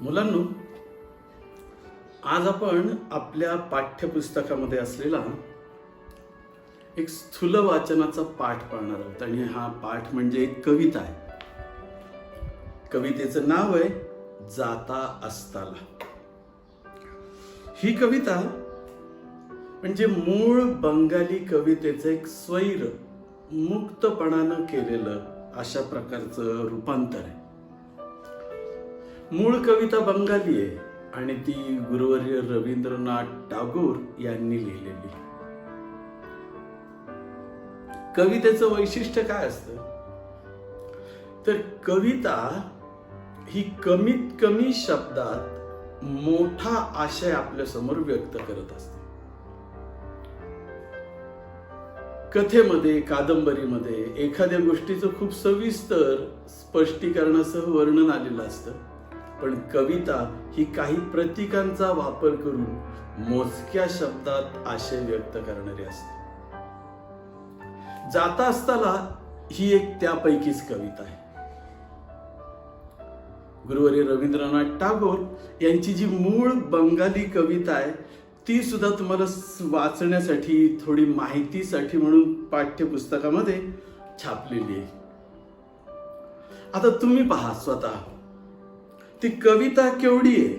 मुलांनो, आज आपण आपल्या पाठ्यपुस्तकामध्ये असलेला एक स्थूल वाचनाचा पाठ पाहणार आहोत आणि हा पाठ म्हणजे एक कविता आहे. कवितेचं नाव आहे जाता असताला. ही कविता म्हणजे मूळ बंगाली कवितेचं एक स्वैर मुक्तपणानं केलेलं अशा प्रकारचं रूपांतर आहे. मूळ कविता बंगाली आहे आणि ती गुरुवर्य रवींद्रनाथ टागोर यांनी लिहिलेली. कवितेचं वैशिष्ट्य काय असतं तर कविता ही कमीत कमी शब्दात मोठा आशय आपल्या समोर व्यक्त करत असते. कथेमध्ये, कादंबरीमध्ये एखाद्या गोष्टीचं खूप सविस्तर स्पष्टीकरणासह वर्णन आलेलं असतं, पण कविता ही काही प्रतीकांचा वापर करून मोजक्या शब्दात आशय व्यक्त करणारी असते. जाता असताना ही एक त्यापैकीच कविता आहे. गुरुवर्य रवींद्रनाथ टागोर यांची जी मूळ बंगाली कविता आहे ती सुद्धा तुम्हाला वाचण्यासाठी, थोडी माहितीसाठी म्हणून पाठ्यपुस्तकामध्ये छापलेली आहे. आता तुम्ही पहा स्वतः ती कविता केवढी आहे.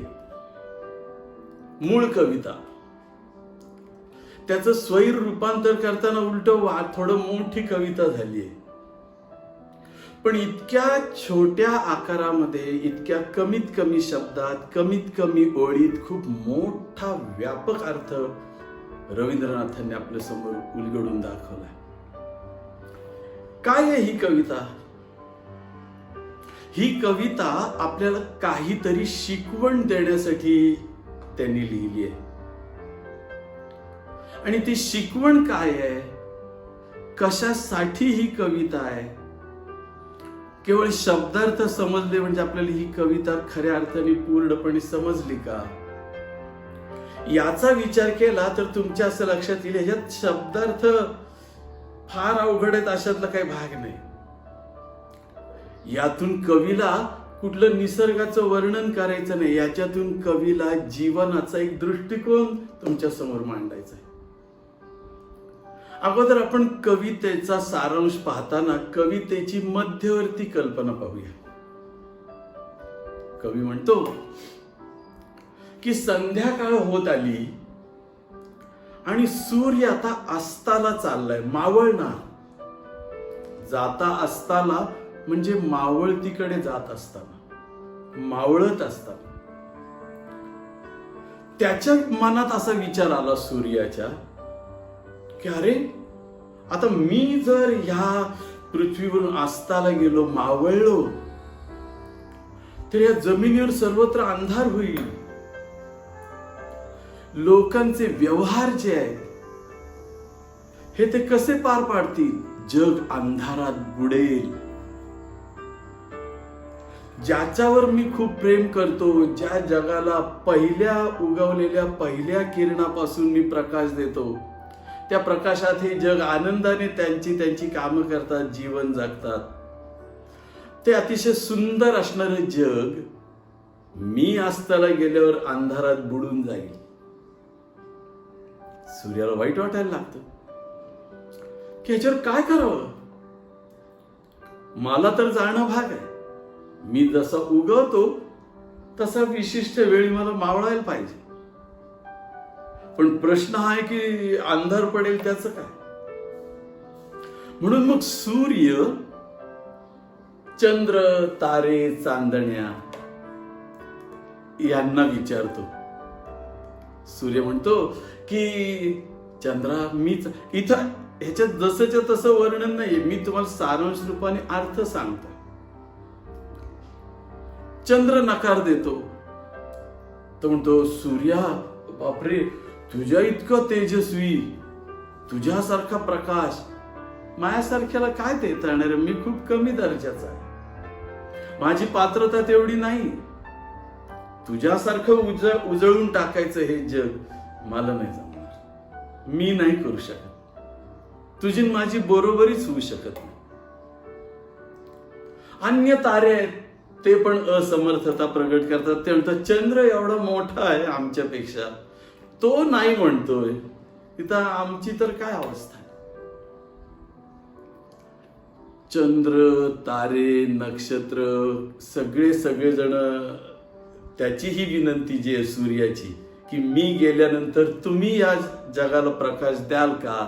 मूळ कविता त्याचं स्वैर रूपांतर करताना उलट थोडं मोठी कविता झाली आहे. पण इतक्या छोट्या आकारामध्ये, इतक्या कमीत कमी शब्दात, कमीत कमी ओळीत खूप मोठा व्यापक अर्थ रवींद्रनाथांनी आपल्या समोर उलगडून दाखवलाय. काय आहे ही कविता? ही कविता आपल्याला काहीतरी शिकवण देण्यासाठी त्यांनी लिहिली आहे. आणि ती शिकवण काय आहे, कशासाठी ही कविता आहे, केवळ शब्दार्थ समजले म्हणजे आपल्याला ही कविता खऱ्या अर्थाने पूर्णपणे समजली का, याचा विचार केला तर तुमच्या असं लक्षात येईल ह्याच्यात शब्दार्थ फार अवघड आहेत अशातला काही भाग नाही. यातून कवीला कुठलं निसर्गाचं वर्णन करायचं नाही, याच्यातून कवीला जीवनाचा एक दृष्टिकोन तुमच्या समोर मांडायचा आहे. अगोदर आपण कवितेचा सारांश पाहताना कवितेची मध्यवर्ती कल्पना पाहूया. कवी म्हणतो की संध्याकाळ होत आली आणि सूर्य आता अस्ताला चाललाय, मावळणार. जाता असताना म्हणजे मावळतीकडे जात असताना, मावळत असताना. त्याच्या मनात असा विचार आला सूर्याच्या की अरे, आता मी जर ह्या पृथ्वीवरून अस्ताला गेलो, मावळलो, तर या जमिनीवर सर्वत्र अंधार होईल. लोकांचे व्यवहार जे आहेत हे ते कसे पार पाडतील? जग अंधारात बुडेल. ज्याच्यावर मी खूप प्रेम करतो, ज्या जगाला पहिल्या उगवलेल्या पहिल्या किरणापासून मी प्रकाश देतो, त्या प्रकाशात हे जग आनंदाने त्यांची कामं करतात, जीवन जगतात. ते अतिशय सुंदर असणारं जग मी अस्ताला गेल्यावर अंधारात बुडून जाईल. सूर्याला वाईट वाटायला लागतं की ह्याच्यावर काय करावं. मला तर जाणं भाग आहे. मी जसा उगवतो तसा विशिष्ट वेळी मला मावळायला पाहिजे. पण प्रश्न हा आहे की अंधार पडेल त्याचं काय. म्हणून मग सूर्य, चंद्र, तारे, चांदण्या यांना विचारतो. सूर्य म्हणतो की चंद्रा, मीच इथं, ह्याच्यात जसंच्या तसं वर्णन नाहीये, मी तुम्हाला सारांश रूपाने अर्थ सांगतो. चंद्र नकार देतो. तो म्हणतो सूर्या, बापरे, तुझ्या इतकं तेजस्वी, तुझ्यासारखा प्रकाश माझ्यासारख्याला काय देता येणार? मी खूप कमी दर्जाचा आहे, माझी पात्रता तेवढी नाही. तुझ्यासारखं उजळून टाकायचं हे जग मला नाही जमणार, मी नाही करू शकत. तुझी माझी बरोबरीच होऊ शकत नाही. अन्य तारे आहेत ते पण असमर्थता प्रगट करतात. ते म्हणतात चंद्र एवढा मोठा आहे आमच्यापेक्षा, तो नाही म्हणतोय, तिथं आमची तर काय अवस्था आहे. चंद्र, तारे, नक्षत्र सगळेजण त्याची ही विनंती जी आहे सूर्याची, की मी गेल्यानंतर तुम्ही या जगाला प्रकाश द्याल का,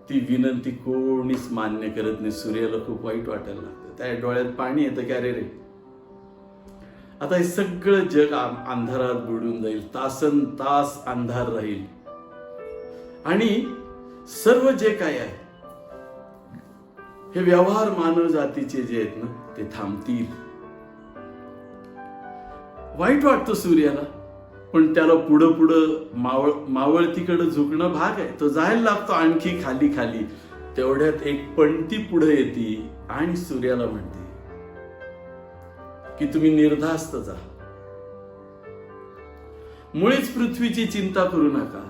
ती विनंती कोणीच मान्य करत नाही. सूर्याला खूप वाईट वाटायला लागतं, त्या डोळ्यात पाणी येतं की अरे रे, आता हे सगळं जग अंधारात बुडून जाईल, तासन तास अंधार राहील आणि सर्व जे काय आहे हे व्यवहार मानव जातीचे जे आहेत ना ते थांबतील. वाईट वाटतं सूर्याला, पण त्याला पुढं पुढं मावळतीकडे झुकणं भाग आहे. तो जायला लागतो आणखी खाली खाली. तेवढ्यात एक पणती पुढे येते आणि सूर्याला म्हणते की तुम्ही निर्धास्त जा, मुळीच पृथ्वीची चिंता करू नका,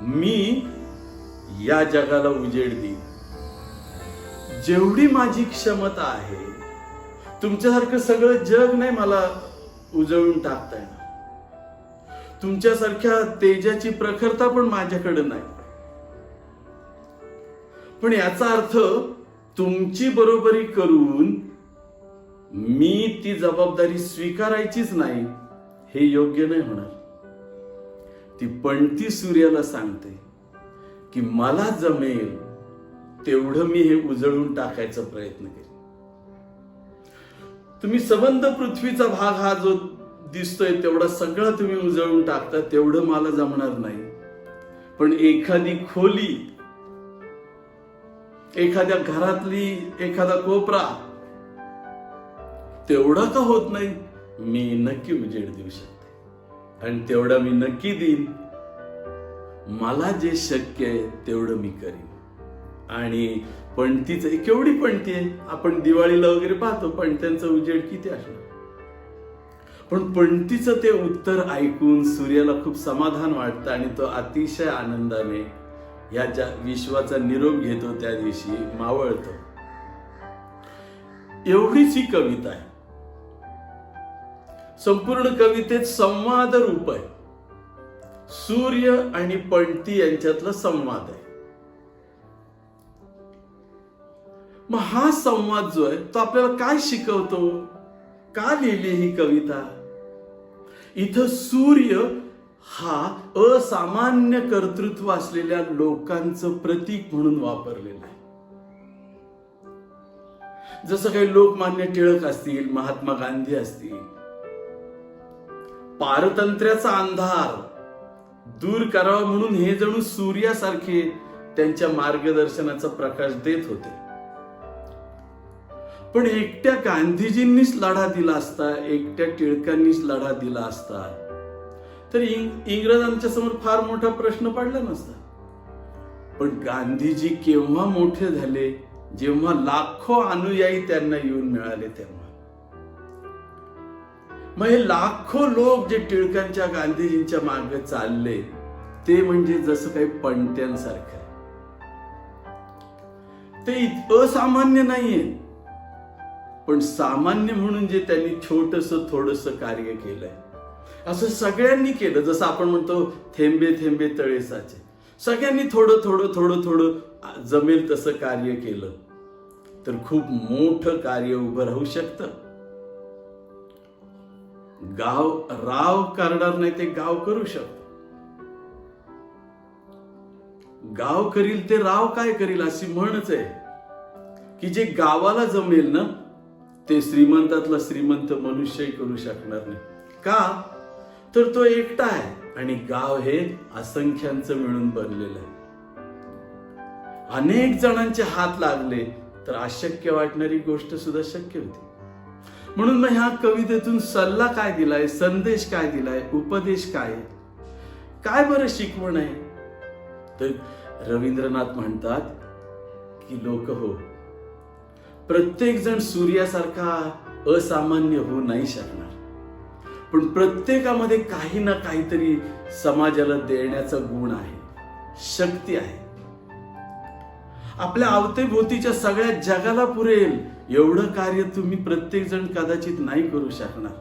मी या जगाला उजेड देईन. जेवढी माझी क्षमता आहे, तुमच्यासारखं सगळं जग नाही मला उजळून टाकता येणार, तुमच्यासारख्या तेजाची प्रखरता पण माझ्याकडे नाही. पण याचा अर्थ तुमची बरोबरी करून मी ती जबाबदारी स्वीकारायचीच नाही, हे योग्य नाही होणार. ती पणती सूर्याला सांगते की मला जमेल तेवढं मी हे उजळून टाकायचा प्रयत्न केला. तुम्ही सबंध पृथ्वीचा भाग हा जो दिसतोय तेवढा सगळा तुम्ही उजळून टाकता, तेवढं मला जमणार नाही. पण एखादी खोली, एखाद्या घरातली एखादा कोपरा तेवढा का होत नाही, मी नक्की उजेड देऊ शकते आणि तेवढा मी नक्की देईन. मला जे शक्य आहे तेवढं मी करीन. आणि पणतीच केवढी पणती आहे, आपण दिवाळीला वगैरे पाहतो पणत्यांचं उजेड किती असणार. पण पणतीचं ते उत्तर ऐकून सूर्याला खूप समाधान वाटतं आणि तो अतिशय आनंदाने या विश्वाचा निरोप घेतो. त्या दिवशी मावळतो. एवढीच ही कविता आहे. संपूर्ण कवितेत संवाद रूप आहे. सूर्य आणि पणती यांच्यातला संवाद आहे. मग हा संवाद जो आहे तो आपल्याला काय शिकवतो, का लिहिली ही कविता. इथं सूर्य हा असामान्य कर्तृत्व असलेल्या लोकांचं प्रतीक म्हणून वापरलेलं आहे. जसं काही लोकमान्य टिळक असतील, महात्मा गांधी असतील, पारतंत्र्याचा अंधार दूर करावा म्हणून हे जणू सूर्यासारखे त्यांच्या मार्गदर्शनाचा प्रकाश देत होते. पण एकट्या गांधीजींनीच लढा दिला असता, एकट्या टिळकांनीच लढा दिला असता तर इंग्रजांच्या समोर फार मोठा प्रश्न पडला नसता. पण गांधीजी केव्हा मोठे झाले, जेव्हा लाखो अनुयायी त्यांना येऊन मिळाले तेव्हा. मग हे लाखो लोक जे टिळकांच्या गांधीजींच्या मागे चालले ते म्हणजे जसं काही पणत्यांसारखं आहे. ते असामान्य नाहीये, पण सामान्य म्हणून जे त्यांनी थोडस कार्य केलंय, असं सगळ्यांनी केलं. जसं आपण म्हणतो थेंबे थेंबे तळे साचे, सगळ्यांनी थोडं जमेल तसं कार्य केलं तर खूप मोठं कार्य उभं राहू शकतं. राव करणार नाही ते गाव करू शकतो. गाव करील ते राव काय करील अशी म्हणच आहे की जे गावाला जमेल ना ते श्रीमंतातला श्रीमंत मनुष्यही करू शकणार नाही. का तर तो एकटा आहे आणि गाव हे असंख्यांचं मिळून बनलेलं आहे. अनेक जणांचे हात लागले तर अशक्य वाटणारी गोष्ट सुद्धा शक्य होती. म्हणून मग ह्या कवितेतून सल्ला काय दिलाय, संदेश काय दिलाय, उपदेश काय, काय बरं शिकवण आहे. तर रवींद्रनाथ म्हणतात की लोक हो, प्रत्येक जण सूर्यासारखा असामान्य होऊ नाही शकणार, पण प्रत्येकामध्ये काही ना काहीतरी समाजाला देण्याचा गुण आहे, शक्ती आहे. आपल्या अवतीभोवतीच्या सगळ्या जगाला पुरेल एवढं कार्य तुम्ही प्रत्येक जण कदाचित नाही करू शकणार,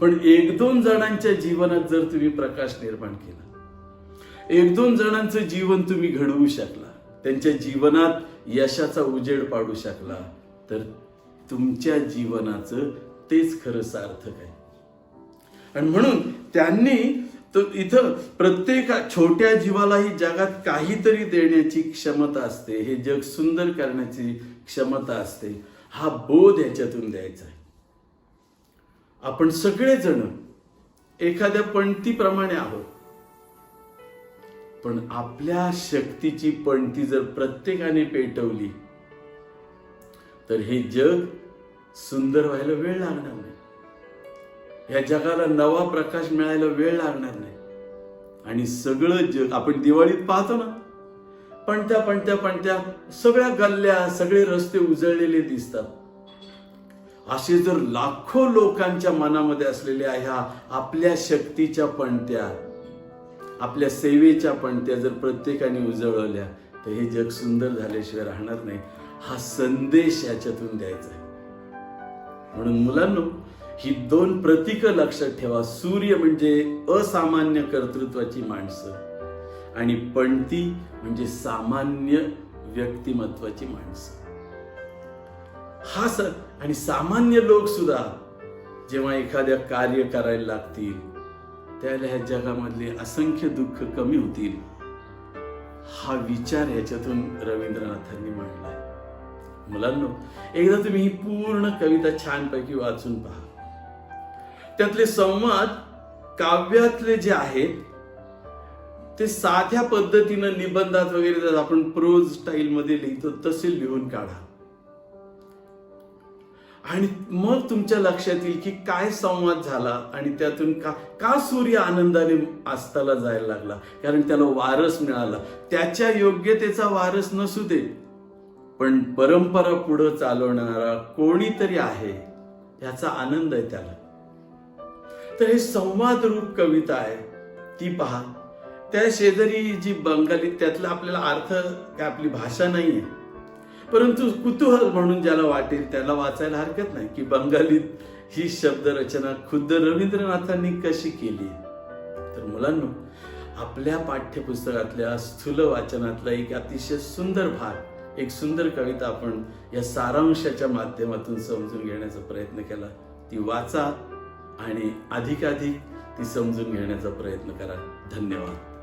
पण 1-2 जणांच्या जीवनात जर तुम्ही प्रकाश निर्माण केला, 1-2 जणांचं जीवन तुम्ही घडवू शकला, त्यांच्या जीवनात यशाचा उजेड पाडू शकला, तर तुमच्या जीवनाचं तेच खरं सार्थक आहे. आणि म्हणून त्यांनी इथं प्रत्येक छोट्या जीवालाही जगात काहीतरी देण्याची क्षमता असते, हे जग सुंदर करण्याची क्षमता असते, हा बोध याच्यातून द्यायचा आहे. आपण सगळेजण एखाद्या पणतीप्रमाणे आहोत, पण आपल्या शक्तीची पणती जर प्रत्येकाने पेटवली तर हे जग सुंदर व्हायला वेळ लागणार नाही, या जगाला नवा प्रकाश मिळायला वेळ लागणार नाही. आणि सगळं जग आपण दिवाळीत पाहतो ना, पणत्या सगळ्या गल्ल्या, सगळे रस्ते उजळलेले दिसतात. असे जर लाखो लोकांच्या मनामध्ये असलेल्या ह्या आपल्या शक्तीच्या पणत्या, आपल्या सेवेच्या पणत्या जर प्रत्येकाने उजळवल्या तर हे जग सुंदर झाल्याशिवाय राहणार नाही. हा संदेश याच्यातून द्यायचा आहे. म्हणून मुलांनो, ही 2 प्रतीकं लक्षात ठेवा. सूर्य म्हणजे असामान्य कर्तृत्वाची माणसं आणि पणती म्हणजे सामान्य व्यक्तिमत्वाची माणसं. आणि सामान्य लोक सुद्धा जेव्हा एखाद्या कार्य करायला लागतील त्याला ह्या जगामधले असंख्य दुःख कमी होतील, हा विचार याच्यातून रवींद्रनाथांनी मांडलाय. मुलांनो, एकदा तुम्ही ही पूर्ण कविता छानपैकी वाचून पहा. त्यातले संवाद काव्यातले जे आहेत ते साध्या पद्धतीनं निबंधात वगैरे आपण प्रोज स्टाईल मध्ये लिहितो तसे लिहून काढा आणि मग तुमच्या लक्षात येईल की काय संवाद झाला आणि त्यातून का सूर्य आनंदाने अस्ताला जायला लागला. कारण त्याला वारस मिळाला. त्याच्या योग्यतेचा वारस नसू दे, पण परंपरा पुढे चालवणारा कोणीतरी आहे याचा आनंद आहे त्याला. तर हे संवाद रूप कविता आहे, ती पहा. त्या शेजारी जी बंगाली, त्यातला आपल्याला अर्थ काय आपली भाषा नाहीये, परंतु कुतूहल म्हणून ज्याला वाटेल त्याला वाचायला हरकत नाही की बंगालीत ही शब्दरचना खुद्द रवींद्रनाथांनी कशी केली. तर मुलांनो, आपल्या पाठ्यपुस्तकातल्या स्थूल वाचनातला एक अतिशय सुंदर भाग, एक सुंदर कविता आपण या सारांशाच्या माध्यमातून समजून घेण्याचा प्रयत्न केला. ती वाचा आणि अधिकाधिक ती समजून घेण्याचा प्रयत्न करा. धन्यवाद.